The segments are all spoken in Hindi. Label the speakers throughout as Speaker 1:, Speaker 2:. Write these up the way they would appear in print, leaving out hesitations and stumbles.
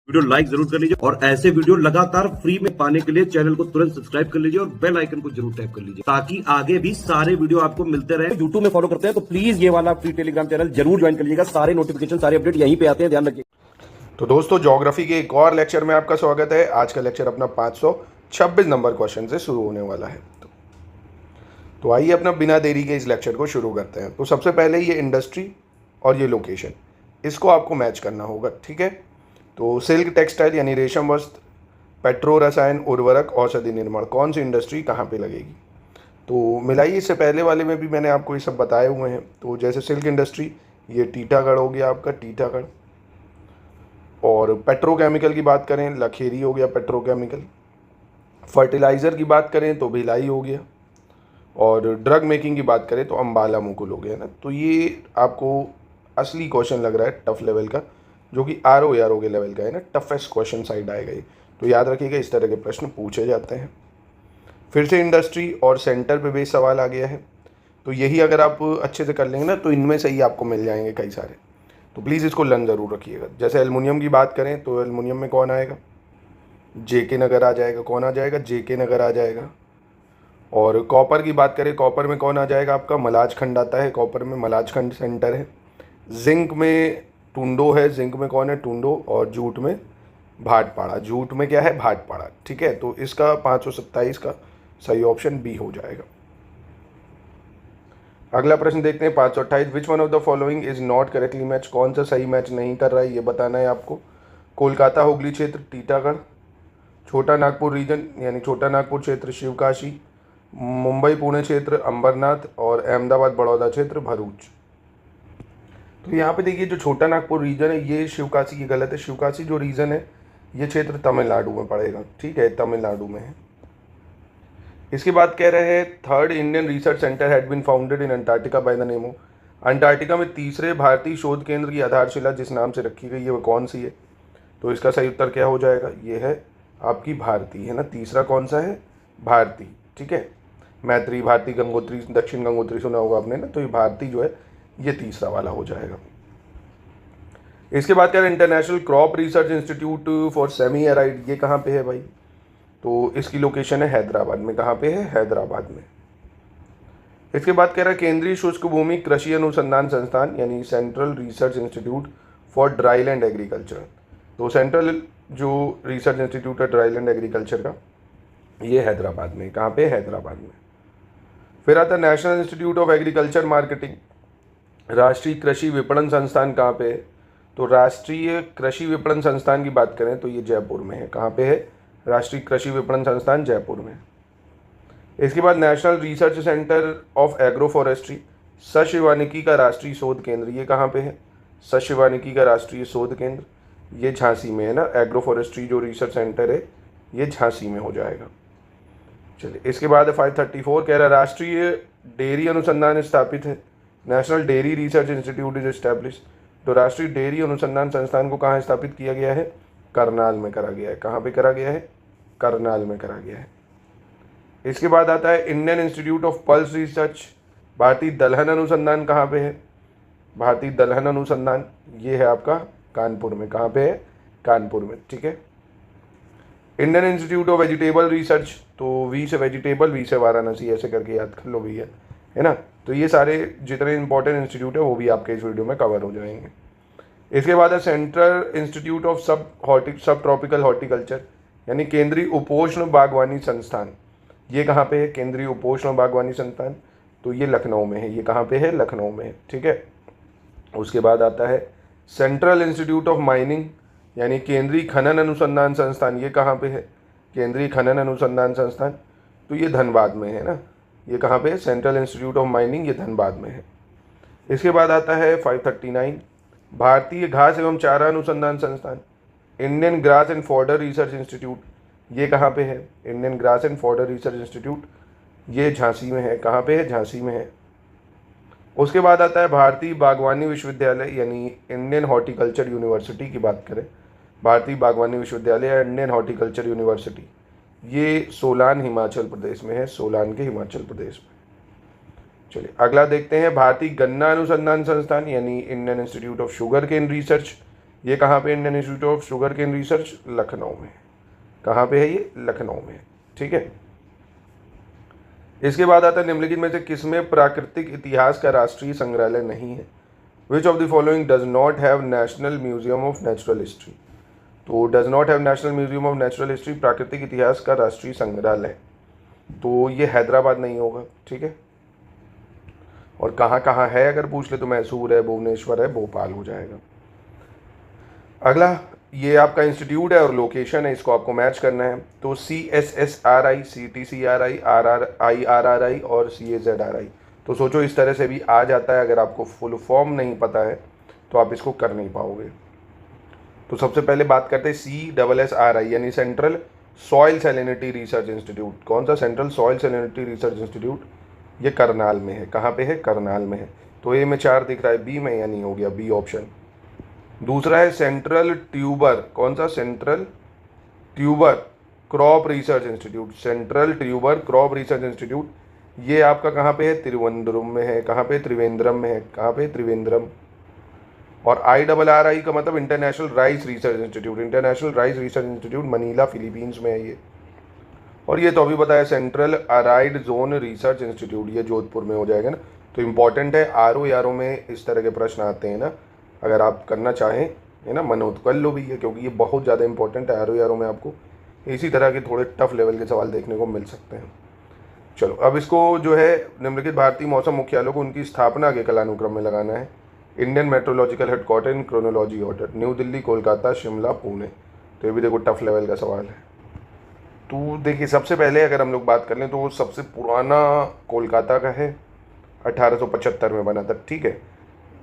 Speaker 1: वीडियो लाइक जरूर कर लीजिए और ऐसे वीडियो लगातार फ्री में पाने के लिए चैनल को तुरंत सब्सक्राइब कर लीजिए और बेल आइकन को जरूर टैप कर लीजिए ताकि आगे भी सारे वीडियो आपको मिलते रहे। यूट्यूब में फॉलो करते हैं तो प्लीज ये वाला फ्री टेलीग्राम चैनल जरूर ज्वाइन कर लीजिएगा। सारे नोटिफिकेशन सारे अपडेट यहीं पे आते हैं, ध्यान रखिए।
Speaker 2: तो दोस्तों, ज्योग्राफी के एक और लेक्चर में आपका स्वागत है। आज का लेक्चर अपना 526 नंबर क्वेश्चन से शुरू होने वाला है। तो आइए अपना बिना देरी के इस लेक्चर को शुरू करते हैं। तो सबसे पहले ये इंडस्ट्री और ये लोकेशन, इसको आपको मैच करना होगा, ठीक है। तो सिल्क टेक्सटाइल यानी रेशम वस्त्र, पेट्रो रसायन, उर्वरक, औषधि निर्माण, कौन सी इंडस्ट्री कहाँ पे लगेगी। तो मिलाइए, इससे पहले वाले में भी मैंने आपको ये सब बताए हुए हैं। तो जैसे सिल्क इंडस्ट्री, ये टीटागढ़ हो गया आपका, टीटागढ़। और पेट्रोकेमिकल की बात करें, लखेरी हो गया पेट्रोकेमिकल। फर्टिलाइज़र की बात करें तो भिलाई हो गया। और ड्रग मेकिंग की बात करें तो अम्बाला मुकुल हो गया ना। तो ये आपको असली क्वेश्चन लग रहा है टफ लेवल का, जो कि आर ओ के लेवल का है ना, टफेस्ट क्वेश्चन साइड आएगा ये। तो याद रखिएगा, इस तरह के प्रश्न पूछे जाते हैं। फिर से इंडस्ट्री और सेंटर पे बेस सवाल आ गया है। तो यही अगर आप अच्छे से कर लेंगे ना, तो इनमें से ही आपको मिल जाएंगे कई सारे। तो प्लीज़ इसको लर्न ज़रूर रखिएगा। जैसे एल्युमिनियम की बात करें तो एल्युमिनियम में कौन आएगा, जेके नगर आ जाएगा। कौन आ जाएगा, जेके नगर आ जाएगा। और कॉपर की बात करें, कॉपर में कौन आ जाएगा आपका, मलाज खंड आता है। कॉपर में मलाज खंड सेंटर है। जिंक में टुंडो है, जिंक में कौन है, टुंडो। और जूट में भाटपाड़ा, जूट में क्या है, भाटपाड़ा, ठीक है। तो इसका 527 का सही ऑप्शन बी हो जाएगा। अगला प्रश्न देखते हैं 528। विच one of the following is not correctly match, कौन सा सही मैच नहीं कर रहा है ये बताना है आपको। कोलकाता हुगली क्षेत्र टीटागढ़, छोटा नागपुर रीजन यानी छोटा नागपुर क्षेत्र शिवकाशी, मुंबई पुणे क्षेत्र अंबरनाथ, और अहमदाबाद बड़ौदा क्षेत्र भरूच। तो यहाँ पे देखिए, जो छोटा नागपुर रीजन है ये शिवकाशी की गलत है। शिवकाशी जो रीजन है ये क्षेत्र तमिलनाडु में पड़ेगा, ठीक है, तमिलनाडु में है। इसके बाद कह रहे हैं third Indian research centre had been founded in Antarctica by the name of. Antarctica में तीसरे भारतीय शोध केंद्र की आधारशिला जिस नाम से रखी गई है वो कौन सी है। तो इसका सही उत्तर क्या हो जाएगा, ये है आपकी भारती, है ना। तीसरा कौन सा है, भारती, ठीक है। मैत्री, भारती, गंगोत्री, दक्षिण गंगोत्री सुना होगा आपने ना। तो ये भारती जो है ये तीसरा वाला हो जाएगा। इसके बाद क्या है, international crop research institute for semi arid, ये कहाँ पे है भाई। तो इसकी लोकेशन है हैदराबाद में। कहाँ पे है, हैदराबाद में। इसके बाद कह रहा है केंद्रीय शुष्क भूमि कृषि अनुसंधान संस्थान यानी central research institute for dryland agriculture. तो सेंट्रल जो रिसर्च इंस्टीट्यूट है ड्राईलैंड एग्रीकल्चर का, ये हैदराबाद में। कहाँ पे, हैदराबाद में। फिर आता है national institute of agriculture marketing, राष्ट्रीय कृषि विपणन संस्थान कहाँ पे है। तो राष्ट्रीय कृषि विपणन संस्थान की बात करें तो ये जयपुर में है। कहाँ पे है, राष्ट्रीय कृषि विपणन संस्थान जयपुर में। इसके बाद national research centre of agroforestry, सशिवानिकी का राष्ट्रीय शोध केंद्र, ये कहाँ पे है, सशिवानिकी का राष्ट्रीय शोध केंद्र, ये झांसी में है ना। एग्रो फॉरेस्ट्री जो रिसर्च सेंटर है ये झांसी में हो जाएगा। चलिए, इसके बाद 534 कह रहा है राष्ट्रीय डेयरी अनुसंधान स्थापित है, national dairy research institute is establish. तो राष्ट्रीय डेयरी अनुसंधान संस्थान को कहाँ स्थापित किया गया है, करनाल में करा गया है। कहाँ पे करा गया है, करनाल में करा गया है। इसके बाद आता है Indian institute of pulse research, भारतीय दलहन अनुसंधान कहाँ पे है, भारतीय दलहन अनुसंधान ये है आपका कानपुर में। कहाँ पे है, कानपुर में, ठीक है। Indian institute of vegetable research, तो वी से वेजिटेबल, वी से वाराणसी, ऐसे करके याद कर लो भैया, है ना। तो ये सारे जितने इंपॉर्टेंट इंस्टीट्यूट है वो भी आपके इस वीडियो में कवर हो जाएंगे। इसके बाद है सेंट्रल इंस्टीट्यूट ऑफ सब ट्रॉपिकल हॉर्टिकल्चर यानी केंद्रीय उपोष्ण बागवानी संस्थान, ये कहाँ पे है, केंद्रीय उपोष्ण बागवानी संस्थान, तो ये लखनऊ में है। ये कहाँ पे है, लखनऊ में है, ठीक है। उसके बाद आता है सेंट्रल इंस्टीट्यूट ऑफ माइनिंग यानी केंद्रीय खनन अनुसंधान संस्थान, ये कहाँ पे है, केंद्रीय खनन अनुसंधान संस्थान, तो ये धनबाद में है ना। ये कहाँ पे है, सेंट्रल इंस्टीट्यूट ऑफ माइनिंग, ये धनबाद में है। इसके बाद आता है 539 भारतीय घास एवं चारा अनुसंधान संस्थान, Indian grass and fodder research institute, ये कहाँ पे है, Indian grass and fodder research institute, ये झांसी में है। कहाँ पे है, झांसी में है। उसके बाद आता है भारतीय बागवानी विश्वविद्यालय यानी इंडियन हॉर्टिकल्चर यूनिवर्सिटी की बात करें, भारतीय बागवानी विश्वविद्यालय या इंडियन हॉर्टिकल्चर यूनिवर्सिटी, ये सोलान हिमाचल प्रदेश में है, सोलान के हिमाचल प्रदेश में। चलिए अगला देखते हैं भारतीय गन्ना अनुसंधान संस्थान यानी Indian institute of sugar cane research, ये कहाँ पे? Indian institute of sugar cane research, Lucknow में। कहाँ पे है ये? लखनऊ में। ठीक है। इसके बाद आता है निम्नलिखित में से किसमें प्राकृतिक इतिहास का राष्ट्रीय संग्रहालय नहीं है? Which of the following does not have national museum of natural history? तो does not have national museum of natural history, प्राकृतिक इतिहास का राष्ट्रीय संग्रहालय, तो ये हैदराबाद नहीं होगा। ठीक है। और कहाँ कहाँ है अगर पूछ ले तो मैसूर है, भुवनेश्वर है, भोपाल हो जाएगा। अगला, ये आपका इंस्टीट्यूट है और लोकेशन है, इसको आपको मैच करना है। तो CSSRI, CTCRI, IRRI और CAZRI, तो सोचो इस तरह से भी आ जाता है। अगर आपको फुल फॉर्म नहीं पता है तो आप इसको कर नहीं पाओगे। तो सबसे पहले बात करते हैं CSSRI यानी central soil salinity research institute. कौन सा? Central soil salinity research institute. ये करनाल में है। कहाँ पे है? करनाल में है। तो ए में 4 दिख रहा है, बी में यानी हो गया बी ऑप्शन। दूसरा है सेंट्रल ट्यूबर। कौन सा? Central tuber crop research institute. Central tuber crop research institute, ये आपका कहाँ पे है? त्रिवेंद्रम में है। कहाँ पे? त्रिवेंद्रम में है। कहाँ पे? त्रिवेंद्रम। और IRRI का मतलब international rice research institute. International rice research institute Manila, Philippines में है ये। और ये तो अभी बताया central aired zone research institute, ये जोधपुर में हो जाएगा ना। तो इम्पॉर्टेंट है, RO में इस तरह के प्रश्न आते हैं ना, अगर आप करना चाहें है ना, मनोत कर लो भी है, क्योंकि ये बहुत ज़्यादा इंपॉर्टेंट है। RO में आपको इसी तरह के थोड़े टफ लेवल के सवाल देखने को मिल सकते हैं। चलो, अब इसको जो है निम्नलिखित भारतीय मौसम मुख्यालयों को उनकी स्थापना के कालानुक्रम में लगाना है। Indian meteorological headquarter in chronology order, New Delhi, Kolkata, Shimla, Pune. तो ये भी देखो टफ लेवल का सवाल है। तो देखिए, सबसे पहले अगर हम लोग बात कर लें तो वो सबसे पुराना कोलकाता का है, 1875 में बना था। ठीक है,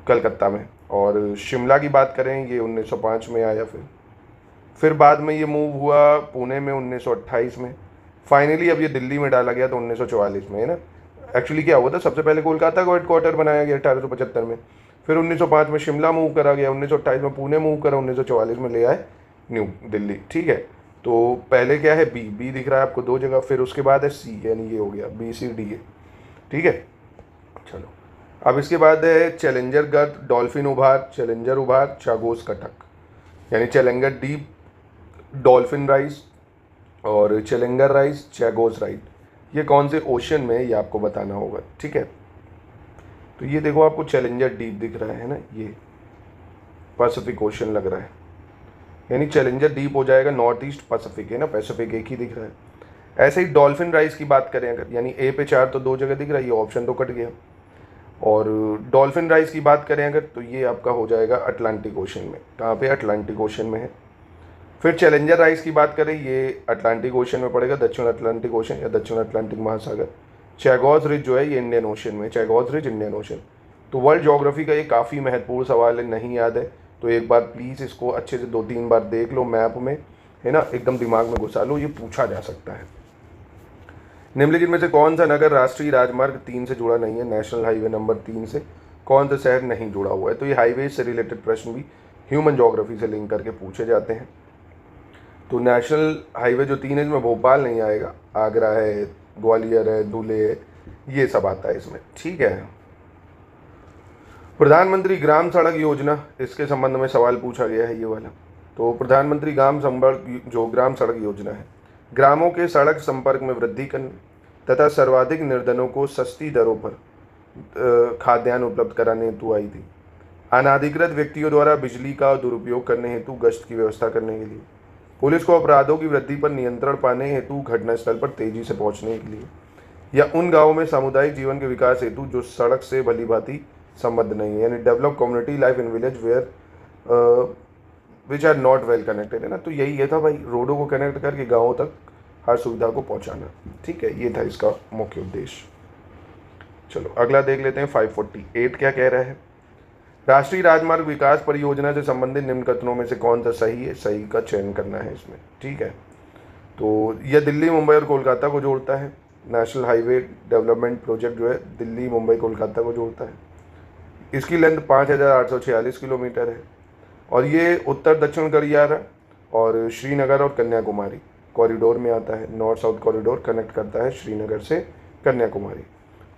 Speaker 2: कलकत्ता में। और शिमला की बात करें, ये 1905 में आया। फिर बाद में ये मूव हुआ पुणे में 1928 में। फाइनली अब ये दिल्ली में डाला गया तो 1944 में, है ना। एक्चुअली क्या हुआ था, सबसे पहले कोलकाता को हेडक्वार्टर बनाया गया 1875 में, फिर 1905 में शिमला मूव करा गया, 1928 में पुणे मूव करा, 1944 में ले आए न्यू दिल्ली। ठीक है। तो पहले क्या है? बी दिख रहा है आपको 2 जगह, फिर उसके बाद है सी, यानी ये हो गया BCDA। ठीक है। चलो, अब इसके बाद है चैलेंजर गर्त, डॉल्फिन उभार, चैलेंजर उभार, चागोस कटक, यानी चैलेंजर डीप, डॉल्फिन राइस और चैलेंजर राइस, चैगोस राइट। ये कौन से ओशन में है ये आपको बताना होगा। ठीक है। तो ये देखो आपको चैलेंजर डीप दिख रहा है ना, ये पैसिफिक ओशन लग रहा है, यानी चैलेंजर डीप हो जाएगा नॉर्थ ईस्ट पैसिफिक, है ना, पैसिफिक एक ही दिख रहा है। ऐसे ही डॉल्फिन राइस की बात करें अगर, यानी ए पे 4 तो 2 जगह दिख रहा है, ये ऑप्शन तो कट गया। और डॉल्फिन राइस की बात करें अगर तो ये आपका हो जाएगा अटलांटिक ओशन में। कहाँ पे? अटलांटिक ओशन में है। फिर चैलेंजर राइस की बात करें, ये अटलांटिक ओशन में पड़ेगा, दक्षिण अटलांटिक ओशन या दक्षिण अटलांटिक महासागर। चैगोस रिज जो है ये इंडियन ओशन में, चैगोस रिज इंडियन ओशन। तो वर्ल्ड ज्योग्राफी का ये काफ़ी महत्वपूर्ण सवाल है, नहीं याद है तो एक बार प्लीज़ इसको अच्छे से 2-3 बार देख लो मैप में, है ना, एकदम दिमाग में घुसा लो, ये पूछा जा सकता है। निम्नलिखित में से कौन सा नगर राष्ट्रीय राजमार्ग 3 से जुड़ा नहीं है? नेशनल हाईवे नंबर 3 से कौन सा शहर नहीं जुड़ा हुआ है? तो ये हाईवे से रिलेटेड प्रश्न भी ह्यूमन ज्योग्राफी से लिंक करके पूछे जाते हैं। तो नेशनल हाईवे जो 3 है इसमें भोपाल नहीं आएगा, आगरा है, ग्वालियर है, धुले है, ये सब आता है इसमें। ठीक है। प्रधानमंत्री ग्राम सड़क योजना, इसके संबंध में सवाल पूछा गया है ये वाला। तो प्रधानमंत्री ग्राम सड़क योजना है, ग्रामों के सड़क संपर्क में वृद्धि करने तथा सर्वाधिक निर्धनों को सस्ती दरों पर खाद्यान्न उपलब्ध कराने हेतु आई थी। अनाधिकृत व्यक्तियों द्वारा बिजली का दुरुपयोग करने हेतु गश्त की व्यवस्था करने के लिए, पुलिस को अपराधों की वृद्धि पर नियंत्रण पाने हेतु घटनास्थल पर तेजी से पहुंचने के लिए, या उन गाँवों में सामुदायिक जीवन के विकास हेतु जो सड़क से भली भांति संबद्ध नहीं है, यानी develop community life in village where which are not well connected, है ना। तो यही ये था भाई, रोडों को कनेक्ट करके गाँवों तक हर सुविधा को पहुंचाना। ठीक है, ये था इसका मुख्य उद्देश्य। चलो अगला देख लेते हैं 548 क्या कह रहा है। राष्ट्रीय राजमार्ग विकास परियोजना से संबंधित निम्न कथनों में से कौन सा सही है? सही का चयन करना है इसमें। ठीक है। तो यह दिल्ली, मुंबई और कोलकाता को जोड़ता है। नेशनल हाईवे डेवलपमेंट प्रोजेक्ट जो है दिल्ली, मुंबई, कोलकाता को जोड़ता है। इसकी लेंथ 5846 किलोमीटर है और ये उत्तर दक्षिण गलियारा और श्रीनगर और कन्याकुमारी कॉरिडोर में आता है। नॉर्थ साउथ कॉरिडोर कनेक्ट करता है श्रीनगर से कन्याकुमारी,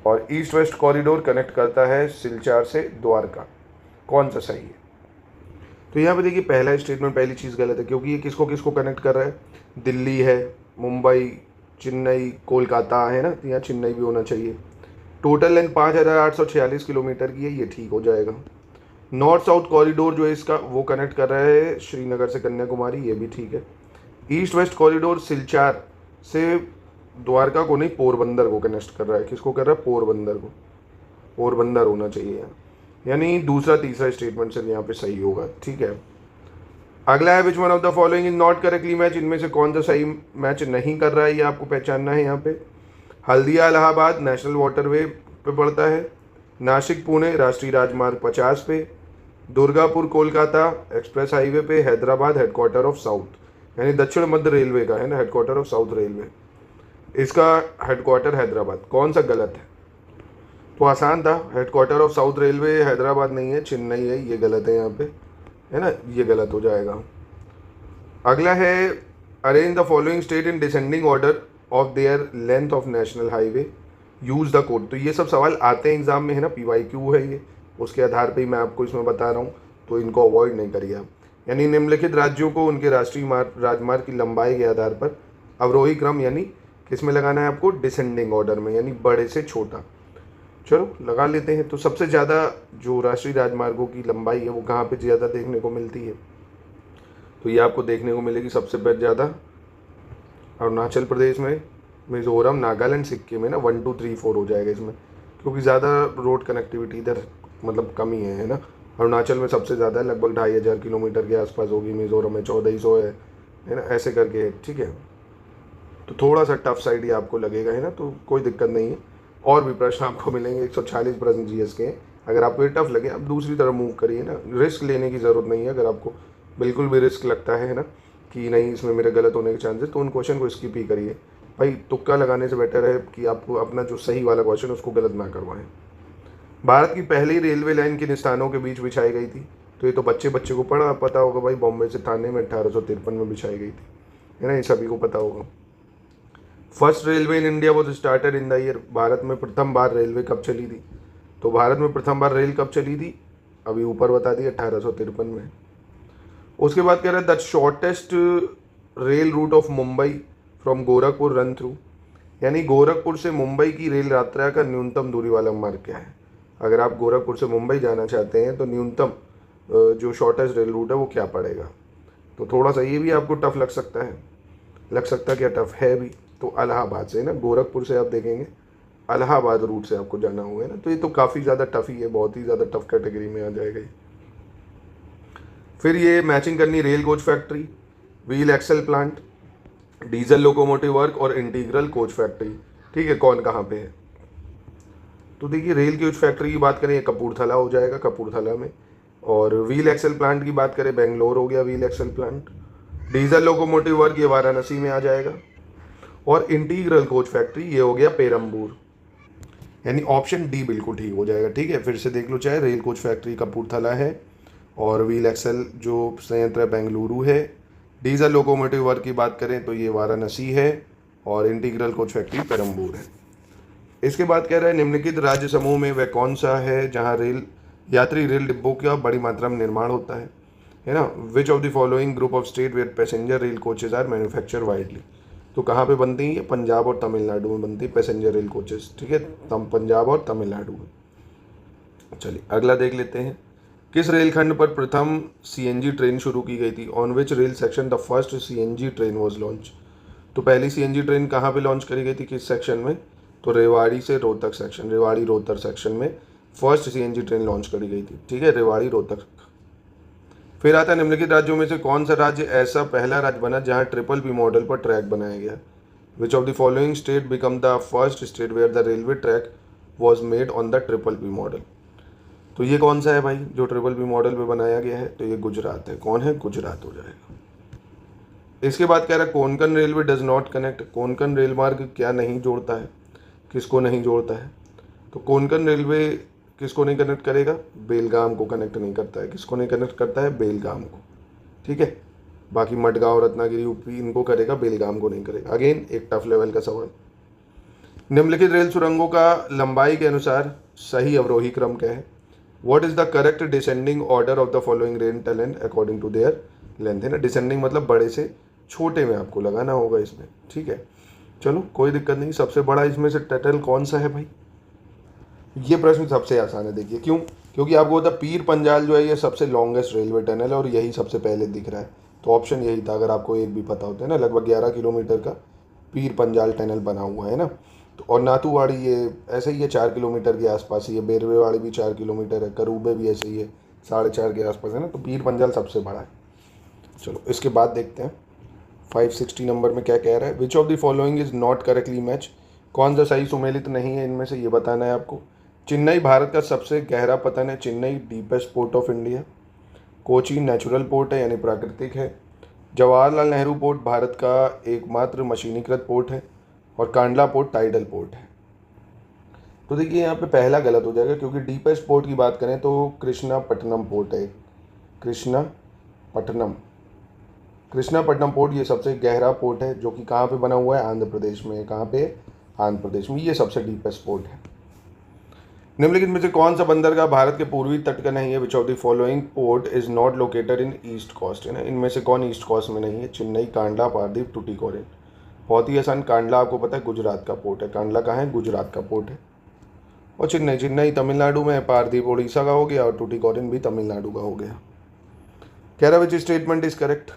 Speaker 2: और ईस्ट वेस्ट कॉरिडोर कनेक्ट करता है सिलचार से द्वारका। कौन सा सही है? तो यहाँ पे देखिए पहला स्टेटमेंट, पहली चीज़ गलत है, क्योंकि ये किसको किसको कनेक्ट कर रहा है, दिल्ली है, मुंबई, चेन्नई, कोलकाता है ना, तो यहाँ चेन्नई भी होना चाहिए। टोटल लेंथ 5,846 किलोमीटर की है, ये ठीक हो जाएगा। नॉर्थ साउथ कॉरिडोर जो है इसका, वो कनेक्ट कर रहा है श्रीनगर से कन्याकुमारी, ये भी ठीक है। ईस्ट वेस्ट कॉरिडोर सिलचार से द्वारका को नहीं, पोरबंदर को कनेक्ट कर रहा है। किसको कर रहा है, पोरबंदर को, पोरबंदर होना चाहिए यहाँ, यानी दूसरा तीसरा स्टेटमेंट सिर्फ यहाँ पे सही होगा, ठीक है। अगला है which one of the following is not correctly match, इनमें से कौन सा सही मैच नहीं कर रहा है, ये आपको पहचानना है। यहाँ पे हल्दिया इलाहाबाद नेशनल वाटरवे पे पड़ता है, नासिक पुणे राष्ट्रीय राजमार्ग 50 पे, दुर्गापुर कोलकाता एक्सप्रेस हाईवे पे, हैदराबाद हेडक्वार्टर ऑफ साउथ यानी दक्षिण मध्य रेलवे का है ना, हेडक्वार्टर ऑफ साउथ रेलवे, इसका हेडक्वार्टर हैदराबाद। कौन सा गलत है, तो आसान था, headquarter of south railway Hyderabad नहीं है, चेन्नई है, ये गलत है यहाँ पे, है ना, ये गलत हो जाएगा। अगला है arrange the following state in descending order of their length of national highway, use the code. तो ये सब सवाल आते हैं एग्जाम में, है ना, PYQ है ये, उसके आधार पे ही मैं आपको इसमें बता रहा हूँ, तो इनको अवॉइड नहीं करिए आप। यानी निम्नलिखित राज्यों को उनके राष्ट्रीय राजमार्ग की लंबाई के आधार पर अवरोही क्रम यानी किस में लगाना है आपको, डिसेंडिंग ऑर्डर में, यानी बड़े से छोटा। चलो लगा लेते हैं। तो सबसे ज़्यादा जो राष्ट्रीय राजमार्गों की लंबाई है वो कहाँ पे ज़्यादा देखने को मिलती है, तो ये आपको देखने को मिलेगी सबसे ज़्यादा अरुणाचल प्रदेश में, मिजोरम, नागालैंड, सिक्किम में ना, 1 2 3 4 हो जाएगा इसमें, क्योंकि ज़्यादा रोड कनेक्टिविटी इधर मतलब कमी है ना। अरुणाचल में सबसे ज़्यादा लगभग 2500 किलोमीटर के आसपास होगी, मिजोरम में 1400 है ना, ऐसे करके, ठीक है। तो थोड़ा सा टफ साइड ही आपको लगेगा, है ना, तो कोई दिक्कत नहीं है। और भी प्रश्न आपको मिलेंगे, 140 प्रश्न GS के। अगर आपको ये टफ लगे आप दूसरी तरफ मूव करिए ना, रिस्क लेने की ज़रूरत नहीं है। अगर आपको बिल्कुल भी रिस्क लगता है ना कि नहीं इसमें मेरे गलत होने के चांसेस, तो उन क्वेश्चन को स्किप ही करिए भाई। तुक्का लगाने से बेटर है कि आपको अपना जो सही वाला क्वेश्चन उसको गलत ना करवाएं। भारत की पहली रेलवे लाइन किन स्थानों के बीच बिछाई गई थी, तो ये तो बच्चे को पता होगा भाई, बॉम्बे से थाने में 1853 में बिछाई गई थी, है ना, ये सभी को पता होगा। First railway in India was started in the year, Bharat में प्रथम बार रेलवे कब चली थी, तो भारत में प्रथम बार रेल कब चली थी, अभी ऊपर बता दी 1853 में। उसके बाद कह रहा है the shortest rail route of Mumbai from Gorakhpur run through, यानी गोरखपुर से मुंबई की रेल यात्रा का न्यूनतम दूरी वाला मार्ग क्या है। अगर आप गोरखपुर से मुंबई जाना चाहते हैं तो न्यूनतम जो शॉर्टेस्ट रेल रूट है वो क्या पड़ेगा। तो थोड़ा सा ये भी आपको टफ लग सकता है, क्या टफ है भी। तो इलाहाबाद से ना, गोरखपुर से आप देखेंगे इलाहाबाद रूट से आपको जाना होगा ना, तो ये तो काफ़ी ज़्यादा टफ ही है, बहुत ही ज़्यादा टफ कैटेगरी में आ जाएगा ये। फिर ये मैचिंग करनी, rail coach factory, wheel axle plant, diesel locomotive work और इंटीग्रल कोच फैक्ट्री, ठीक है, कौन कहाँ पे है। तो देखिए रेल कोच फैक्ट्री की बात करें कपूरथला हो जाएगा, कपूरथला में। और व्हील एक्सल प्लांट की बात करें बेंगलोर हो गया wheel axle plant. Diesel locomotive work ये वाराणसी में आ जाएगा। और इंटीग्रल कोच फैक्ट्री ये हो गया पेरम्बूर, यानी ऑप्शन डी बिल्कुल ठीक हो जाएगा, ठीक है। फिर से देख लो, चाहे रेल कोच फैक्ट्री कपूरथला है और व्हील एक्सल जो संयंत्र बेंगलुरु है। डीजल लोकोमोटिव वर्क की बात करें तो ये वाराणसी है और इंटीग्रल कोच फैक्ट्री पेरम्बूर है। इसके बाद कह रहा है निम्नलिखित राज्य समूह में वह कौन सा है जहां यात्री रेल डिब्बों का बड़ी मात्रा में निर्माण होता है ना। Which of the following group of state where passenger rail coaches are manufacture widely, तो कहाँ पे बनती है, पंजाब और तमिलनाडु में बनती है पैसेंजर रेल कोचेस, ठीक है, पंजाब और तमिलनाडु में। चलिए अगला देख लेते हैं। किस रेलखंड पर प्रथम CNG ट्रेन शुरू की गई थी, on which rail section the first CNG train was launch. तो पहली CNG ट्रेन कहाँ पे लॉन्च करी गई थी, किस सेक्शन में, तो रेवाड़ी से रोहतक सेक्शन, रेवाड़ी रोहतक सेक्शन में फर्स्ट CNG ट्रेन लॉन्च करी गई थी, ठीक है, रेवाड़ी रोहतक। फिर आता है निम्नलिखित राज्यों में से कौन सा राज्य ऐसा पहला राज्य बना जहां PPP मॉडल पर ट्रैक बनाया गया। Which of the following state become the first state where the railway track was made on the PPP model. तो ये कौन सा है भाई जो PPP मॉडल पे बनाया गया है, तो ये गुजरात है। कौन है, गुजरात हो जाएगा। इसके बाद कह रहा है Konkan railway does not connect, Konkan rail मार्ग क्या नहीं जोड़ता है, किसको नहीं जोड़ता है। तो कोंकण रेलवे किसको नहीं कनेक्ट करेगा, बेलगाम को कनेक्ट नहीं करता है। किसको नहीं कनेक्ट करता है, बेलगाम को, ठीक है। बाकी मडगांव, रत्नागिरी, यूपी इनको करेगा, बेलगाम को नहीं करेगा। अगेन एक टफ लेवल का सवाल। निम्नलिखित रेल सुरंगों का लंबाई के अनुसार सही अवरोही क्रम क्या है। What is the correct descending order of the following rental and according to their length, है ना। डिसेंडिंग मतलब बड़े से छोटे में आपको लगाना होगा इसमें, ठीक है। चलो कोई दिक्कत नहीं। सबसे बड़ा इसमें से टनल कौन सा है भाई? ये प्रश्न सबसे आसान है, देखिए क्यों, क्योंकि आपको पता पीर पंजाल जो है ये सबसे लॉन्गेस्ट रेलवे टनल है और यही सबसे पहले दिख रहा है, तो ऑप्शन यही था। अगर आपको एक भी पता होता है ना, लगभग 11 किलोमीटर का पीर पंजाल टनल बना हुआ है ना। तो और नाथूवाड़ी ये ऐसे ही है 4 किलोमीटर के आसपास ही है, बेरवेवाड़ी भी 4 किलोमीटर है, करूबे भी ऐसे ही है 4.5 के आसपास है ना। तो पीर पंजाल सबसे बड़ा है। चलो इसके बाद देखते हैं 560 नंबर में क्या कह रहा है। Which of the following is not correctly match, कौन सा सही सुमेलित नहीं है इनमें से, ये बताना है आपको। चेन्नई भारत का सबसे गहरा पतन है, Chennai deepest port of India. Kochi natural port है यानी प्राकृतिक है। जवाहरलाल नेहरू पोर्ट भारत का एकमात्र मशीनीकृत पोर्ट है। और कांडला पोर्ट टाइडल पोर्ट है। तो देखिए यहाँ पे पहला गलत हो जाएगा, क्योंकि डीपेस्ट पोर्ट की बात करें तो कृष्णापट्टनम पोर्ट है। कृष्णापट्टनम पोर्ट ये सबसे गहरा पोर्ट है, जो कि कहाँ पे बना हुआ है, आंध्र प्रदेश में। कहाँ पे? आंध्र प्रदेश में। ये सबसे डीपेस्ट पोर्ट है। निम्नलिखित में से कौन सा बंदरगाह भारत के पूर्वी तट का नहीं है? Which of the following port is not located in east coast, है ना। इनमें से कौन ईस्ट कोस्ट में नहीं है? चेन्नई, कांडला, पारदीप, टुटीकोरिन। बहुत ही आसान। कांडला आपको पता है गुजरात का पोर्ट है। कांडला कहाँ है? गुजरात का पोर्ट है। और चेन्नई तमिलनाडु में है, पारदीप उड़ीसा का हो गया और टुटीकोरिन भी तमिलनाडु का हो गया। कह रहा which statement is correct?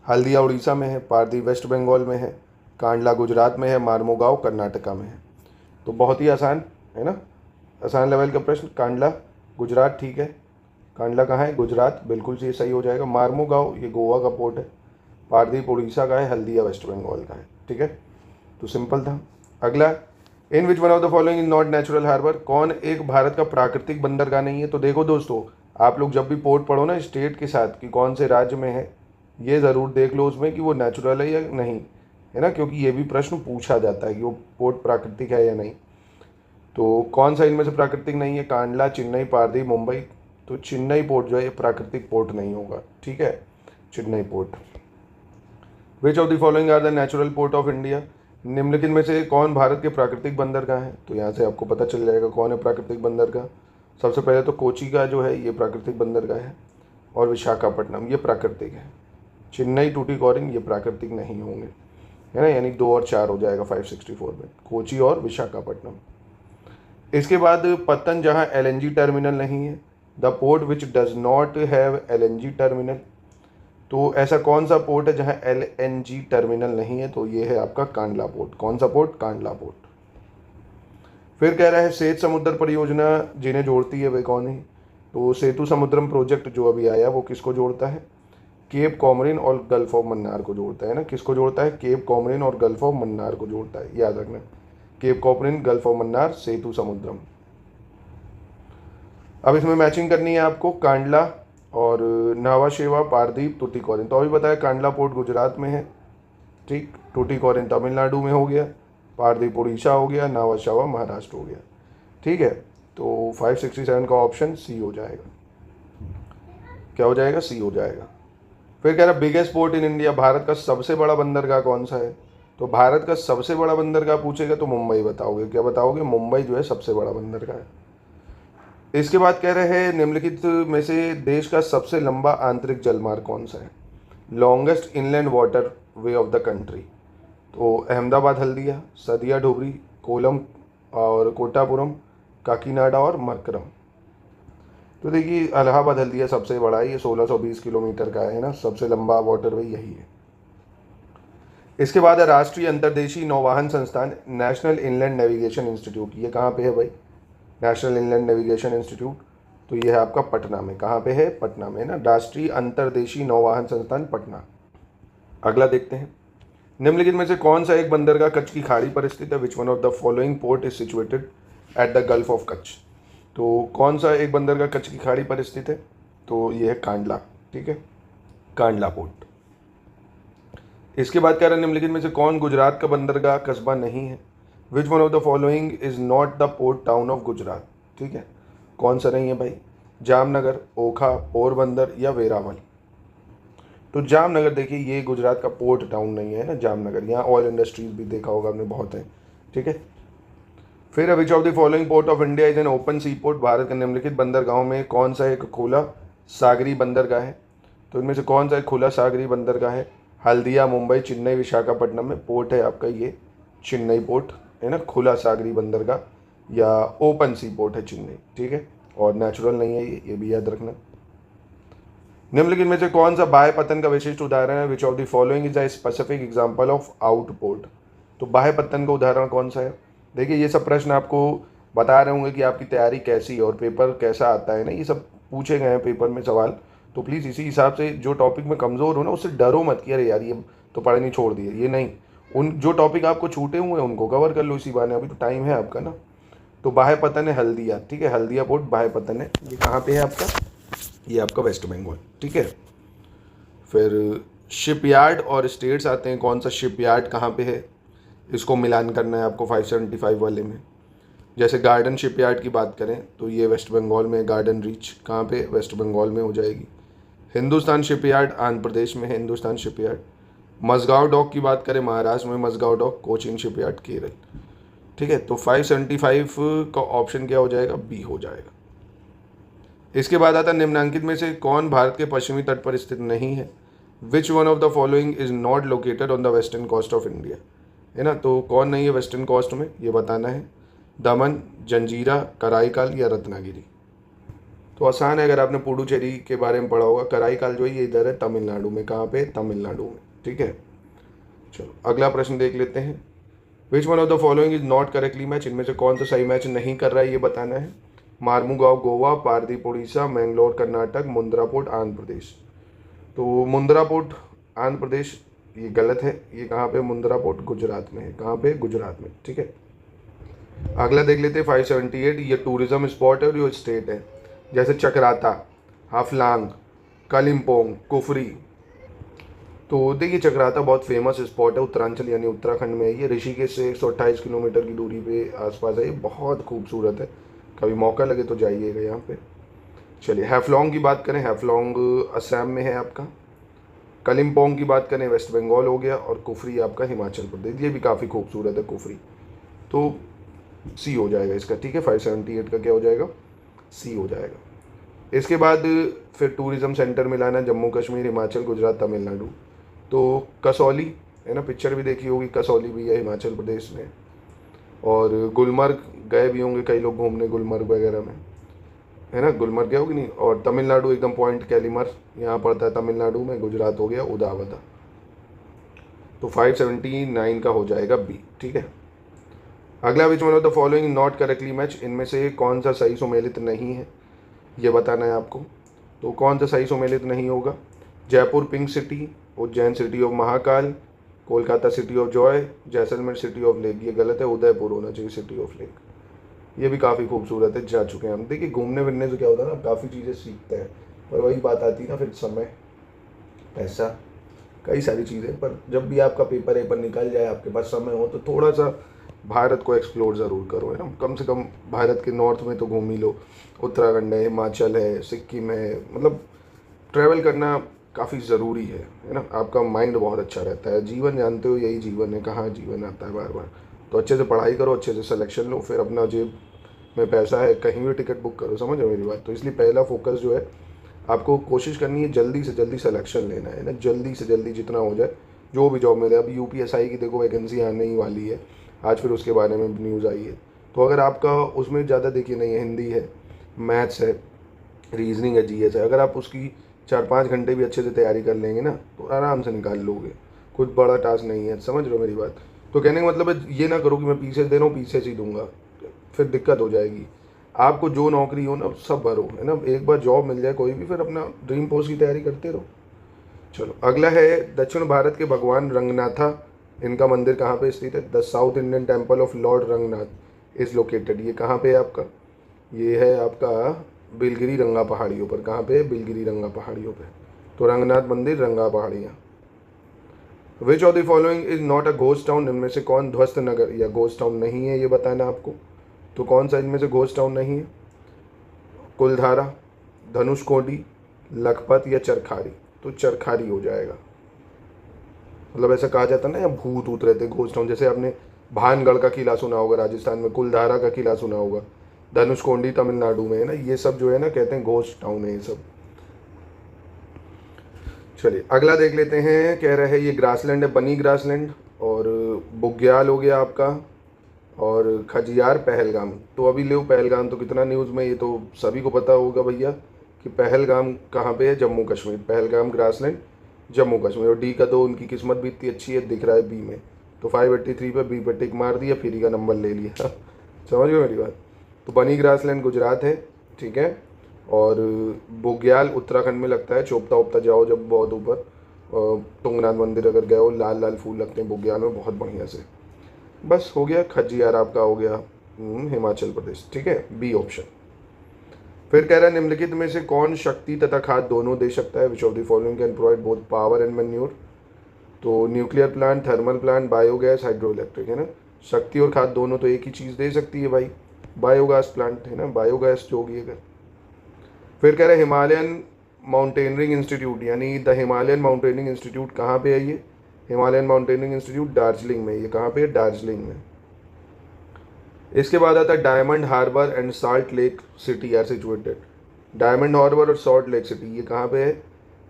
Speaker 2: Haldia Orissa में है, पारदीप वेस्ट बंगाल में है, कांडला गुजरात में है, मार्मोगांव कर्नाटका में है। तो बहुत ही आसान है ना, आसान लेवल का प्रश्न। कांडला गुजरात, ठीक है। कांडला कहाँ है? गुजरात, बिल्कुल से सही हो जाएगा। मार्मोगांव ये गोवा का पोर्ट है। पारदीप उड़ीसा का है, हल्दिया वेस्ट बंगाल का है, ठीक है। तो सिंपल था। अगला, in which one of the following is not natural harbour, कौन एक भारत का प्राकृतिक बंदरगाह नहीं है? तो देखो दोस्तों, आप लोग जब भी पोर्ट पढ़ो ना स्टेट के साथ कि कौन से राज्य में है, ये ज़रूर देख लो उसमें कि वो नेचुरल है या नहीं, है ना, क्योंकि ये भी प्रश्न पूछा जाता है कि वो पोर्ट प्राकृतिक है या नहीं। तो कौन सा इनमें से प्राकृतिक नहीं है? कांडला, चेन्नई, पारदीप, मुंबई। तो चेन्नई पोर्ट जो है ये प्राकृतिक पोर्ट नहीं होगा, ठीक है, Chennai port. Which of the following are the natural port of India, निम्नलिखित में से कौन भारत के प्राकृतिक बंदरगाह है? तो यहाँ से आपको पता चल जाएगा कौन है प्राकृतिक बंदरगाह। सबसे पहले तो कोची का जो है ये प्राकृतिक बंदरगाह है, और विशाखापट्टनम ये प्राकृतिक है। चेन्नई, टुटीकोरिन ये प्राकृतिक नहीं होंगे, है ना, यानी 2 और 4 हो जाएगा 564 में, कोची और विशाखापट्टनम। इसके बाद पत्तन, जहाँ LNG टर्मिनल नहीं है। The port which does not have LNG terminal, तो ऐसा कौन सा पोर्ट है जहाँ LNG टर्मिनल नहीं है? तो ये है आपका कांडला पोर्ट। कौन सा पोर्ट? कांडला पोर्ट। फिर कह रहा है श्वेत समुद्र परियोजना जिन्हें जोड़ती है वे कौन है? तो सेतु समुद्रम प्रोजेक्ट जो अभी आया वो किसको जोड़ता है? केप कॉमरिन और गल्फ ऑफ मन्नार को जोड़ता है ना। किसको जोड़ता है? केप कॉमरिन और गल्फ ऑफ मन्नार को जोड़ता है, याद रखना। Cape Comorin, Gulf of Mannar, Sethu Samudram. अब इसमें मैचिंग करनी है आपको, कांडला और नावाशेवा, पारदीप, टुटीकोरिन। तो अभी बताया कांडला पोर्ट गुजरात में है, ठीक। टुटीकोरिन तमिलनाडु में हो गया, पारदीप उड़ीसा हो गया, नावाशेवा महाराष्ट्र हो गया, ठीक है। तो 567 का ऑप्शन सी हो जाएगा। क्या हो जाएगा? सी हो जाएगा। फिर कह रहा biggest port in India, Bharat का सबसे बड़ा बंदरगाह कौन सा है? तो भारत का सबसे बड़ा बंदरगाह पूछेगा तो मुंबई बताओगे। क्या बताओगे? मुंबई जो है सबसे बड़ा बंदरगाह है। इसके बाद कह रहे हैं निम्नलिखित में से देश का सबसे लंबा आंतरिक जलमार्ग कौन सा है? Longest inland water way of the country. तो अहमदाबाद हल्दिया, सदिया डोबरी, कोलम और कोटापुरम, काकीनाडा और मरकरम। तो देखिए इलाहाबाद हल्दिया सबसे बड़ा है, ये 1620 किलोमीटर का है ना, सबसे लंबा वाटरवे यही है। इसके बाद है राष्ट्रीय अंतर्देशीय नौवाहन संस्थान, नेशनल इनलैंड नेविगेशन इंस्टीट्यूट। ये कहाँ पे है भाई? National inland navigation institute. तो ये है आपका पटना में। कहाँ पे है? पटना में ना, राष्ट्रीय अंतर्देशीय नौवाहन संस्थान पटना। अगला देखते हैं, निम्नलिखित में से कौन सा एक बंदरगाह कच्छ की खाड़ी पर स्थित है? Which one of the following port is situated at the gulf of Kutch. तो कौन सा एक बंदरगाह कच्छ की खाड़ी पर स्थित है? तो ये है कांडला, ठीक है, कांडला पोर्ट। इसके बाद कह रहे हैं निम्नलिखित में से कौन गुजरात का बंदरगाह कस्बा नहीं है? Which one of the following is not the port town of Gujarat, ठीक है, कौन सा नहीं है भाई? जामनगर, ओखा, पोरबंदर या वेरावल। तो जामनगर देखिए ये गुजरात का पोर्ट टाउन नहीं है ना, जामनगर। यहाँ ऑयल इंडस्ट्रीज भी देखा होगा आपने बहुत है, ठीक है। फिर which of the following port of India is an open sea port, भारत के निम्नलिखित बंदरगाहों में कौन सा एक खुला सागरी बंदरगाह है। तो इनमें से कौन सा एक खुला सागरी बंदरगाह है। हल्दिया, मुंबई, चेन्नई, विशाखापट्टनम में पोर्ट है आपका ये चेन्नई पोर्ट है ना, खुला सागरी बंदरगाह या ओपन सी पोर्ट है चेन्नई, ठीक है, और नेचुरल नहीं है ये भी याद रखना। निम्नलिखित में से कौन सा बाह्य पतन का विशिष्ट उदाहरण है। Which of the following is a specific example of out port. तो बाह्य पतन का उदाहरण कौन सा है। देखिए ये सब प्रश्न आपको बता रहे होंगे कि आपकी तैयारी कैसी है और पेपर कैसा आता है ना, ये सब पूछे गए हैं पेपर में सवाल। तो प्लीज़ इसी हिसाब से जो टॉपिक में कमज़ोर हो ना उससे डरो मत कि अरे यार ये तो पढ़े नहीं, छोड़ दिए, ये नहीं। उन जो टॉपिक आपको छूटे हुए हैं उनको कवर कर लो इसी बहाने, अभी तो टाइम है आपका ना। तो बाह्य पतन है हल्दिया, ठीक है, हल्दिया पोर्ट बाह्य पतन है। ये कहाँ पे है आपका, ये आपका वेस्ट बंगाल, ठीक है। फिर शिपयार्ड और स्टेट्स आते हैं, कौन सा शिपयार्ड कहाँ पे है, इसको मिलान करना है आपको 575 वाले में। जैसे गार्डन शिपयार्ड की बात करें तो ये वेस्ट बंगाल में, गार्डन रीच कहाँ पे, वेस्ट बंगाल में हो जाएगी। हिंदुस्तान शिपयार्ड आंध्र प्रदेश में है, हिंदुस्तान शिपयार्ड। मजगांव डॉक की बात करें महाराष्ट्र में, मजगांव डॉक, कोचीन शिपयार्ड केरल, ठीक है। तो 575 का ऑप्शन क्या हो जाएगा, बी हो जाएगा। इसके बाद आता निम्नांकित में से कौन भारत के पश्चिमी तट पर स्थित नहीं है। Which one of the following is not located on the western coast of India, है ना। तो कौन नहीं है वेस्टर्न कोस्ट में, ये बताना है। दमन, जंजीरा, कराईकाल या रत्नागिरी। तो आसान है, अगर आपने पुडुचेरी के बारे में पढ़ा होगा, कराईकाल जो है ये इधर है तमिलनाडु में, कहाँ पे, तमिलनाडु में, ठीक है। चलो अगला प्रश्न देख लेते हैं। विच one of the following is not correctly match, इनमें से कौन सा सही मैच नहीं कर रहा है ये बताना है। मार्मुगांव गोवा, पारदीप उड़ीसा, मैंगलोर कर्नाटक, मुंद्रा पोर्ट आंध्र प्रदेश। तो मुंद्रा पोर्ट आंध्र प्रदेश ये गलत है, ये कहाँ पे, मुंद्रा पोर्ट गुजरात में है, कहाँ पे, गुजरात में, ठीक है। अगला देख लेते हैं 578, ये टूरिज्म स्पॉट है और ये स्टेट है। जैसे चक्राता, हाफलांग, कालिम्पोंग, कुफरी। तो देखिए चक्राता बहुत फेमस स्पॉट है, उत्तरांचल यानी उत्तराखंड में है ये, ऋषिकेश से 128 किलोमीटर की दूरी पे आसपास है, ये बहुत खूबसूरत है, कभी मौका लगे तो जाइएगा यहाँ पे। चलिए हैफलॉन्ग की बात करें, हैफलॉन्ग असम में है आपका। कलिम्पोंग की बात करें वेस्ट बंगाल हो गया, और कुफरी आपका हिमाचल प्रदेश, ये भी काफ़ी खूबसूरत है कुफरी। तो सी हो जाएगा इसका, ठीक है। 578 का क्या हो जाएगा, सी हो जाएगा। इसके बाद फिर टूरिज्म सेंटर मिलाना, जम्मू कश्मीर, हिमाचल, गुजरात, तमिलनाडु। तो कसौली है ना, पिक्चर भी देखी होगी, कसौली भी है हिमाचल प्रदेश में। और गुलमर्ग गए भी होंगे कई लोग घूमने, गुलमर्ग वगैरह में, है ना, गुलमर्ग गए होगी नहीं। और तमिलनाडु एकदम पॉइंट कैलीमर यहाँ पड़ता है तमिलनाडु में, गुजरात हो गया उदावदा। तो 579 का हो जाएगा बी, ठीक है। अगला विच one of the following not correctly match, इनमें से कौन सा सही सुमेलित नहीं है ये बताना है आपको। तो कौन सा सही सुमेलित नहीं होगा। Jaipur pink city, Ujjain city of Mahakal, Kolkata city of Joy, Jaisalmer city of lake, ये गलत है, उदयपुर होना चाहिए सिटी ऑफ लेक। ये भी काफ़ी खूबसूरत है, जा चुके हैं हम। देखिए घूमने फिरने से क्या होता है ना, काफ़ी चीज़ें सीखते हैं, पर वही बात आती है ना फिर समय, पैसा, कई सारी चीज़ें। पर जब भी आपका पेपर वेपर निकल जाए, आपके पास समय हो, तो थोड़ा सा भारत को एक्सप्लोर ज़रूर करो, है ना। कम से कम भारत के नॉर्थ में तो घूम ही लो, उत्तराखंड है, हिमाचल है, सिक्किम है, मतलब ट्रैवल करना काफ़ी ज़रूरी है ना। आपका माइंड बहुत अच्छा रहता है, जीवन जानते हो यही जीवन है, कहाँ जीवन आता है बार बार। तो अच्छे से पढ़ाई करो, अच्छे से सिलेक्शन लो, फिर अपना जेब में पैसा है, कहीं भी टिकट बुक करो, समझ रहे हो मेरी बात। तो इसलिए पहला फोकस जो है आपको कोशिश करनी है जल्दी से जल्दी सिलेक्शन लेना है ना, जल्दी से जल्दी जितना हो जाए जो भी जॉब मिले। अभी UPSI की देखो वैकेंसी आने ही वाली है, आज फिर उसके बारे में न्यूज़ आई है। तो अगर आपका उसमें ज़्यादा देखिए नहीं है, हिंदी है, मैथ्स है, रीजनिंग है, GS है, अगर आप उसकी 4-5 घंटे भी अच्छे से तैयारी कर लेंगे ना तो आराम से निकाल लोगे, कुछ बड़ा टास्क नहीं है, समझ रहे हो मेरी बात। तो कहने का मतलब है ये ना करो कि मैं पीछे दे रहा हूँ, पीछे से ही दूंगा, फिर दिक्कत हो जाएगी। आपको जो नौकरी हो ना सब भरो, है ना, एक बार जॉब मिल जाए कोई भी, फिर अपना ड्रीम पोस्ट की तैयारी करते रहो। चलो अगला है दक्षिण भारत के भगवान रंगनाथा, इनका मंदिर कहाँ पे स्थित है। The south Indian temple of Lord Ranganath is located, ये कहाँ पे है आपका, ये है आपका बिलगिरी रंगा पहाड़ियों पर। कहाँ पे है, बिलगिरी रंगा पहाड़ियों पे। तो रंगनाथ मंदिर, रंगा पहाड़ियाँ। विच of the following is not a ghost town, इनमें से कौन ध्वस्त नगर या घोस्ट टाउन नहीं है ये बताना आपको। तो कौन सा इनमें से घोस्ट टाउन नहीं है। कुलधारा, धनुषकोडी, लखपत या चरखारी। तो चरखारी हो जाएगा। मतलब ऐसा कहा जाता है ना, या भूत ऊत रहते घोस्ट टाउन, जैसे आपने भानगढ़ का किला सुना होगा राजस्थान में, कुलधारा का किला सुना होगा, धनुषकोडी तमिलनाडु में है ना, ये सब जो है ना कहते हैं घोस्ट टाउन है ये सब। चलिए अगला देख लेते हैं। कह रहे हैं ये ग्रासलैंड है, बनी ग्रासलैंड, और बुग्याल हो गया आपका, और खजियार पहलगाम। तो अभी लो पहलगाम तो कितना न्यूज़ में, ये तो सभी को पता होगा भैया कि पहलगाम कहाँ पे है, जम्मू कश्मीर। पहलगाम ग्रासलैंड जम्मू कश्मीर। और डी का 2 उनकी किस्मत भी इतनी अच्छी है, दिख रहा है बी में, तो 583 पे बी पे टिक मार दिया, फ्री का नंबर ले लिया समझ गए मेरी बात। तो बनी ग्रासलैंड गुजरात है, ठीक है। और बुग्याल उत्तराखंड में लगता है, चोपता ओपता जाओ जब बहुत ऊपर, तुंगनाथ मंदिर अगर गए हो, लाल लाल फूल लगते हैं बुग्याल में बहुत बढ़िया से। बस हो गया। खजियार आपका हो गया हिमाचल प्रदेश, ठीक है, बी ऑप्शन। फिर कह रहा है निम्नलिखित में से कौन शक्ति तथा खाद दोनों दे सकता है, which of the following can provide both power and manure. तो nuclear plant, thermal plant, biogas, hydro electric, है ना। शक्ति और खाद दोनों तो एक ही चीज़ दे सकती है भाई, बायोगैस प्लांट है ना, बायोगैस जो होगी अगर। फिर कह रहे हैं हिमालयन माउंटेनरिंग इंस्टीट्यूट, यानी द हिमालयन माउंटेनिंग इंस्टीट्यूट कहाँ पे है ये, हिमालयन माउंटेनिंग इंस्टीट्यूट दार्जिलिंग में। ये कहाँ पे है, दार्जिलिंग में। इसके बाद आता है Diamond Harbour and Salt Lake City are situated. Diamond Harbour और सॉल्ट लेक सिटी ये कहाँ पे है,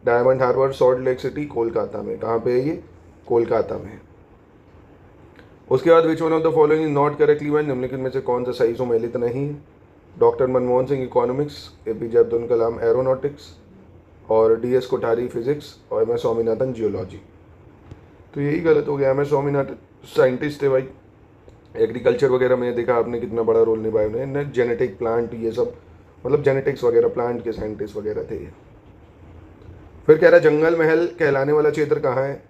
Speaker 2: डायमंड हार्बर सॉल्ट लेक सिटी कोलकाता में। कहाँ पे है ये, कोलकाता में। उसके बाद which one of the following is not correctly match, निम्नलिखित में से कौन सा सही सुमेलित नहीं है। Doctor Manmohan Singh economics, APJ Abdul Kalam aeronautics, और डीएस कोठारी फिजिक्स, और एम एस स्वामीनाथन जियोलॉजी। तो यही गलत हो गया। एम एस स्वामीनाथन साइंटिस्ट थे भाई, एग्रीकल्चर वगैरह में देखा आपने कितना बड़ा रोल निभाया उन्होंने, जेनेटिक प्लांट ये सब, मतलब जेनेटिक्स वगैरह प्लांट के साइंटिस्ट वगैरह थे ये। फिर कह रहा है जंगल महल कहलाने वाला क्षेत्र कहाँ है,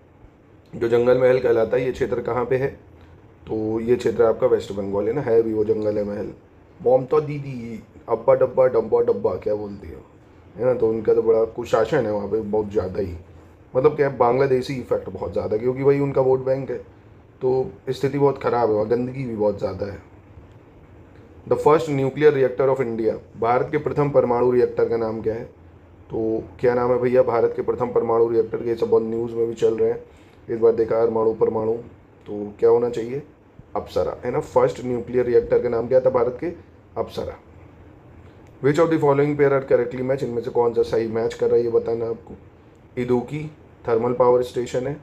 Speaker 2: जो जंगल महल कहलाता है ये क्षेत्र कहाँ पे है। तो ये क्षेत्र आपका वेस्ट बंगाल है ना, है भी वो जंगल है महल। ममता दीदी अब्बा डब्बा डब्बा डब्बा क्या बोलती है ना, तो उनका तो बड़ा कुशासन है वहाँ पे बहुत ज़्यादा ही, मतलब क्या बांग्लादेशी इफेक्ट बहुत ज़्यादा, क्योंकि भाई उनका वोट बैंक है, तो स्थिति बहुत ख़राब है वहाँ, गंदगी भी बहुत ज़्यादा है। The first nuclear reactor of India, Bharat के प्रथम परमाणु रिएक्टर का नाम क्या है। तो क्या नाम है भैया भारत के प्रथम परमाणु रिएक्टर के, ये सब बहुत न्यूज़ में भी चल रहे हैं इस बार, देखा परमाणु परमाणु, तो क्या होना चाहिए, अप्सरा है ना। फर्स्ट न्यूक्लियर रिएक्टर का नाम क्या था भारत के, Apsara. Which of the following pair are correctly match, इनमें से कौन सा सही मैच कर रहा है ये बताना आपको। इदूकी थर्मल पावर स्टेशन है,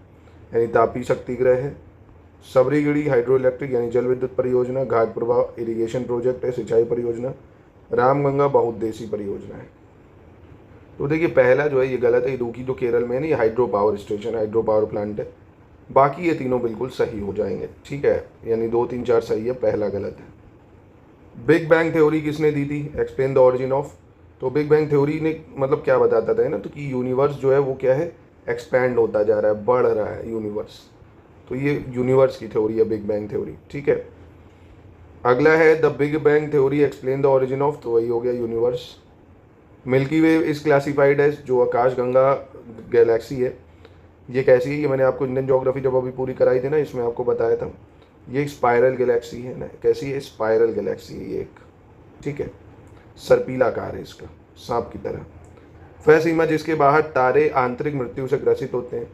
Speaker 2: यानी तापी शक्ति ग्रह है। सबरीगिरी हाइड्रो इलेक्ट्रिक यानी जल विद्युत परियोजना, घाट प्रवाह इरिगेशन प्रोजेक्ट है, सिंचाई परियोजना। रामगंगा बहुउद्देशीय परियोजना है। तो देखिए पहला जो है ये गलत है, इदूकी जो केरल में है ना, ये hydro power station, hydro power plant है। बाकी ये तीनों बिल्कुल सही हो जाएंगे, ठीक है, यानी 2 3 4 सही है, पहला गलत है। बिग बैंग थ्योरी किसने दी थी, एक्सप्लेन द ऑरिजिन ऑफ। तो बिग बैंग थ्योरी ने मतलब क्या बताता था ना, तो कि यूनिवर्स जो है वो क्या है, एक्सपैंड होता जा रहा है, बढ़ रहा है यूनिवर्स, तो ये यूनिवर्स की थ्योरी है बिग बैंग थ्योरी, ठीक है। अगला है the big bang theory explain the origin of, तो वही हो गया universe. Milky way is classified as, जो आकाश गंगा गैलेक्सी है ये कैसी है, ये मैंने आपको इंडियन ज्योग्राफी जब अभी पूरी कराई थी ना, इसमें आपको बताया था। ये स्पाइरल गैलेक्सी है ना, कैसी है, स्पाइरल गैलेक्सी है ये एक, ठीक है, सर्पीला आकार है इसका, सांप की तरह। वह सीमा जिसके बाहर तारे आंतरिक मृत्यु से ग्रसित होते हैं।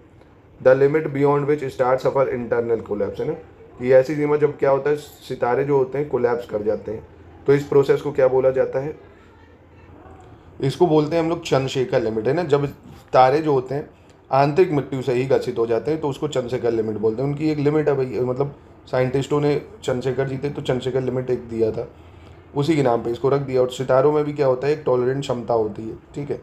Speaker 2: The limit beyond which start suffer internal collapse, है ना, ये ऐसी सीमा जब क्या होता है, सितारे जो होते हैं कोलैप्स कर जाते हैं, तो इस प्रोसेस को क्या बोला जाता है, इसको बोलते हैं हम लोग चंद्रशेखर लिमिट, है ना। जब तारे जो होते हैं आंतरिक मृत्यु से ही ग्रसित हो जाते हैं तो उसको चंद्रशेखर लिमिट बोलते हैं। उनकी एक लिमिट है भाई, मतलब साइंटिस्टों ने चंद्रशेखर जी थे तो चंद्रशेखर लिमिट एक दिया था, उसी के नाम पे इसको रख दिया। और सितारों में भी क्या होता है, एक टॉलरेंट क्षमता होती है, ठीक है।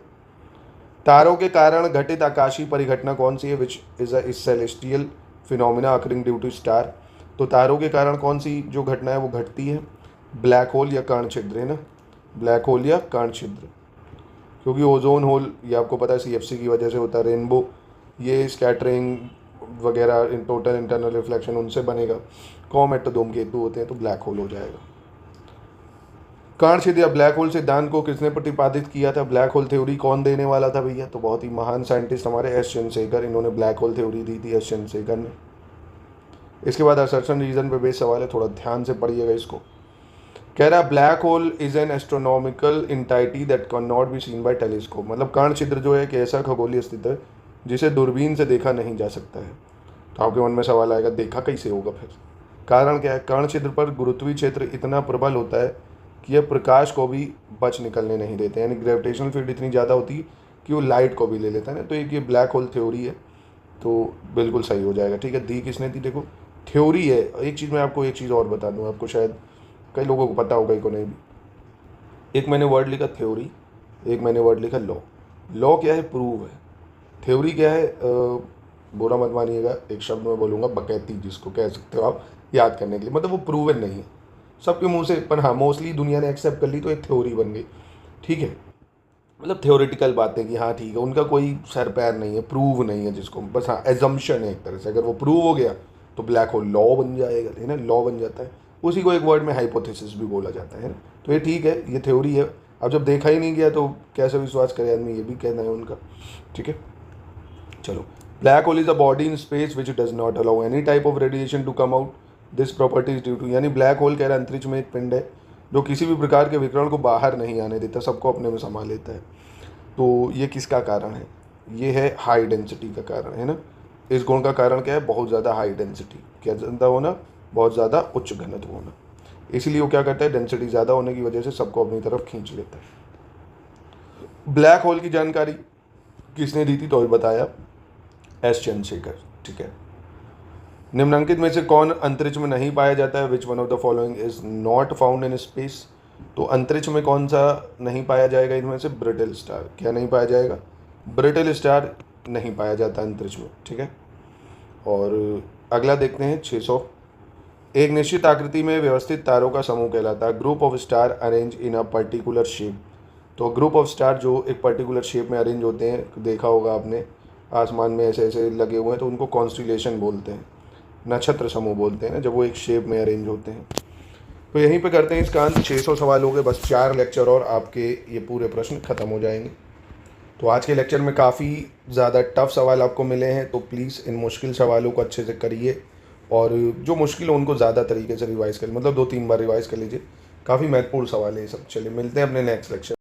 Speaker 2: तारों के कारण घटित आकाशीय परिघटना कौन सी है, which is a celestial phenomena occurring due to star. तो तारों के कारण कौन सी जो घटना है वो घटती है, ब्लैक होल या कर्ण छिद्र, है ना, ब्लैक होल या कर्ण छिद्र। क्योंकि ओजोन होल ये आपको पता है CFC की वजह से होता है, रेनबो ये स्कैटरिंग वगैरह टोटल इंटरनल रिफ्लेक्शन उनसे बनेगा। कॉमेट तो धूमकेतु होते हैं तो ब्लैक होल हो जाएगा। कर्ण छिद्र या ब्लैक होल सिद्धांत को किसने प्रतिपादित किया था, ब्लैक होल थ्योरी कौन देने वाला था भैया, तो बहुत ही महान साइंटिस्ट हमारे एस चंद्रशेखर, इन्होंने ब्लैक होल थ्योरी दी थी एस चंद्रशेखर ने। इसके बाद असर्शन रीजन पे बेस्ड सवाल है, थोड़ा ध्यान से पढ़िएगा इसको। कह रहा है black hole is an astronomical entity that can not be seen by telescope. मतलब कर्ण छिद्र जो है एक ऐसा खगोलीय स्थिति है जिसे दूरबीन से देखा नहीं जा सकता है। तो आपके मन में सवाल आएगा देखा कैसे होगा फिर, कारण क्या है? कर्ण छिद्र पर गुरुत्वीय क्षेत्र इतना प्रबल होता है कि यह प्रकाश को भी बच निकलने नहीं देते, यानी ग्रेविटेशनल फील्ड इतनी ज़्यादा होती है कि वो लाइट को भी ले लेता है ना। तो एक ये ब्लैक होल थ्योरी है, तो बिल्कुल सही हो जाएगा। ठीक है, दी किसने दी? देखो थ्योरी है। एक चीज़ मैं आपको एक चीज़ और बता दूँ, आपको शायद कई लोगों को पता होगा, कई को नहीं भी। एक मैंने वर्ड लिखा थ्योरी, एक मैंने वर्ड लिखा लॉ। लॉ क्या है? प्रूव है। थ्योरी क्या है? बुरा मत मानिएगा, एक शब्द में बोलूँगा, बकैती जिसको कह सकते हो आप, याद करने के लिए। मतलब वो प्रूवन नहीं है सबके मुंह से, पर हाँ मोस्टली दुनिया ने एक्सेप्ट कर ली तो एक थ्योरी बन गई। ठीक है, मतलब थ्योरेटिकल बातें कि हाँ ठीक है, उनका कोई सर पैर नहीं है, प्रूव नहीं है जिसको, बस हाँ एजम्पशन है एक तरह से। अगर वो प्रूव हो गया तो ब्लैक होल लॉ बन जाएगा, है ना, लॉ बन जाता है। उसी को एक वर्ड में हाइपोथेसिस भी बोला जाता है ना। तो ये ठीक है, ये थ्योरी है। अब जब देखा ही नहीं गया तो कैसे विश्वास करे आदमी, ये भी कहना है उनका। ठीक है, चलो। Black hole is a body in space which does not allow any type of radiation to come out this property is due to, यानी ब्लैक होल कह रहा है अंतरिक्ष में एक पिंड है जो किसी भी प्रकार के विकिरण को बाहर नहीं आने देता, सबको अपने में समा लेता है। तो ये किसका कारण है? ये है हाई डेंसिटी का कारण, है ना। इस गुण का कारण क्या है? बहुत ज़्यादा हाई डेंसिटी, क्या ज़्यादा होना? बहुत ज़्यादा उच्च घनत्व होना। इसीलिए वो क्या करता है? डेंसिटी ज़्यादा होने की वजह से सबको अपनी तरफ खींच लेता है। ब्लैक होल की जानकारी किसने दी थी? तो बताया एस चंद्रशेखर। ठीक है, निम्नलिखित में से कौन अंतरिक्ष में नहीं पाया जाता है? Which one of the following is not found in space. तो अंतरिक्ष में कौन सा नहीं पाया जाएगा इनमें से? Brittle star. क्या नहीं पाया जाएगा? ब्रिटल स्टार नहीं पाया जाता अंतरिक्ष में। ठीक है, और अगला देखते हैं 600। एक निश्चित आकृति में व्यवस्थित तारों का समूह कहलाता है group of star arrange in a particular shape. तो ग्रुप ऑफ स्टार जो एक पर्टिकुलर शेप में अरेंज होते हैं, देखा होगा आपने आसमान में ऐसे ऐसे लगे हुए हैं, तो उनको कॉन्स्टिलेशन बोलते हैं, नक्षत्र समूह बोलते हैं ना, जब वो एक शेप में अरेंज होते हैं। तो यहीं पे करते हैं इसका अंत। 600 सवाल हो गए, बस 4 लेक्चर और आपके ये पूरे प्रश्न खत्म हो जाएंगे। तो आज के लेक्चर में काफ़ी ज़्यादा टफ सवाल आपको मिले हैं, तो प्लीज़ इन मुश्किल सवालों को अच्छे से करिए, और जो मुश्किल हो उनको ज़्यादा तरीके से रिवाइज़ करिए, मतलब 2-3 बार रिवाइज़ कर लीजिए। काफ़ी महत्वपूर्ण सवाल है ये सब। चलिए मिलते हैं अपने नेक्स्ट लेक्चर।